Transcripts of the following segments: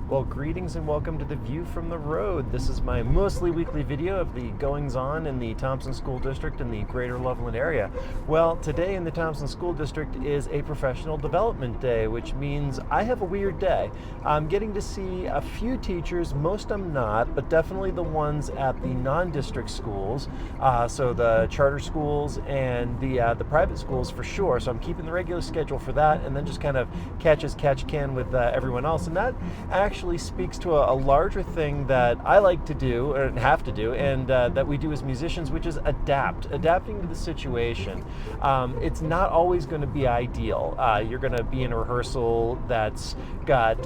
Well, greetings and welcome to The View from the Road. This is my mostly weekly video of the goings-on in the Thompson School District in the greater Loveland area. Well, today in the Thompson School District is a professional development day, which means I have a weird day. I'm getting to see a few teachers, most I'm not, but definitely the ones at the non-district schools, so the charter schools and the private schools for sure. So I'm keeping the regular schedule for that, and then just kind of catch as catch can with everyone else. And that actually speaks to a larger thing that I like to do, or have to do, and that we do as musicians, which is adapting to the situation. It's not always going to be ideal. You're going to be in a rehearsal that's got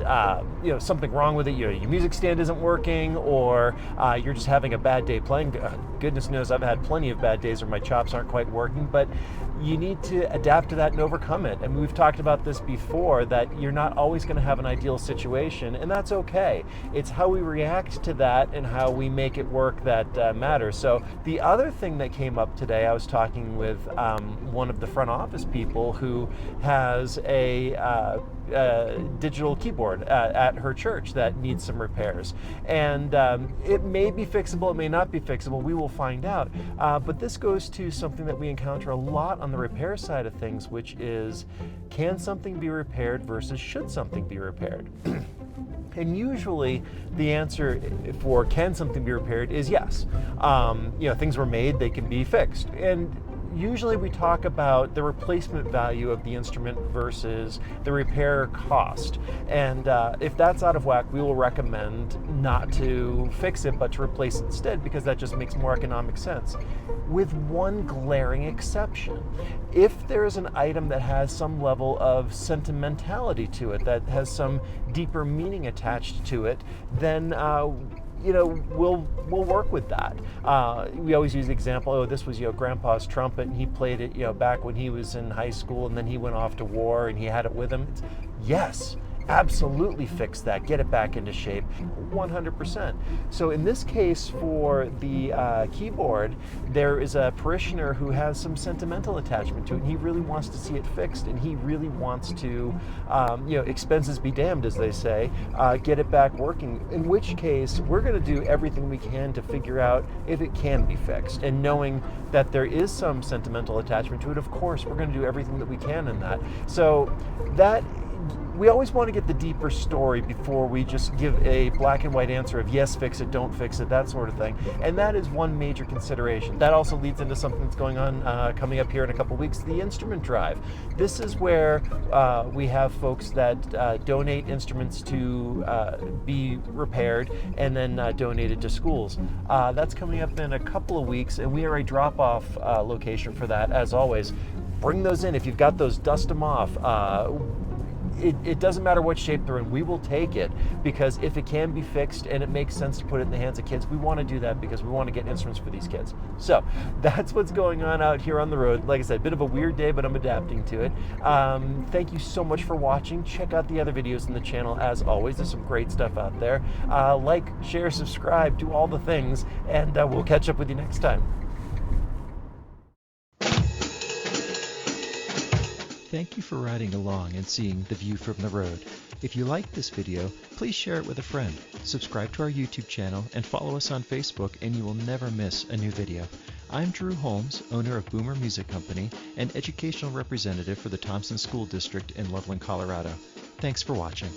something wrong with it. Your music stand isn't working, or you're just having a bad day playing. Goodness knows I've had plenty of bad days where my chops aren't quite working, but you need to adapt to that and overcome it. And we've talked about this before, that you're not always going to have an ideal situation, and that's okay. It's how we react to that and how we make it work that matters. So the other thing that came up today, I was talking with one of the front office people who has a digital keyboard at her church that needs some repairs, and it may be fixable, it may not be fixable, we will find out, but this goes to something that we encounter a lot on the repair side of things, which is, can something be repaired versus should something be repaired? And usually the answer for can something be repaired is yes. Things were made, they can be fixed. And usually we talk about the replacement value of the instrument versus the repair cost. And if that's out of whack, we will recommend not to fix it, but to replace it instead, because that just makes more economic sense. With one glaring exception. If there is an item that has some level of sentimentality to it, that has some deeper meaning attached to it, then we'll work with that. We always use the example, this was Grandpa's trumpet, and he played it back when he was in high school, and then he went off to war and he had it with him. Yes, absolutely fix that, get it back into shape, 100%. So in this case, for the keyboard, there is a parishioner who has some sentimental attachment to it, and he really wants to see it fixed, and he really wants to, expenses be damned, as they say, get it back working, in which case we're going to do everything we can to figure out if it can be fixed. And knowing that there is some sentimental attachment to it, of course, we're going to do everything that we can in that. So that we always want to get the deeper story before we just give a black and white answer of yes, fix it, don't fix it, that sort of thing. And that is one major consideration. That also leads into something that's going on coming up here in a couple weeks, the instrument drive. This is where we have folks that donate instruments to be repaired and then donated to schools. That's coming up in a couple of weeks, and we are a drop-off location for that, as always. Bring those in. If you've got those, dust them off. It doesn't matter what shape they're in, we will take it, because if it can be fixed and it makes sense to put it in the hands of kids, we want to do that because we want to get instruments for these kids. So that's what's going on out here on the road. Like I said, a bit of a weird day, but I'm adapting to it. Thank you so much for watching. Check out the other videos in the channel as always. There's some great stuff out there. Like, share, subscribe, do all the things, and we'll catch up with you next time. Thank you for riding along and seeing The View from the Road. If you liked this video, please share it with a friend. Subscribe to our YouTube channel and follow us on Facebook, and you will never miss a new video. I'm Drew Holmes, owner of Boomer Music Company and educational representative for the Thompson School District in Loveland, Colorado. Thanks for watching.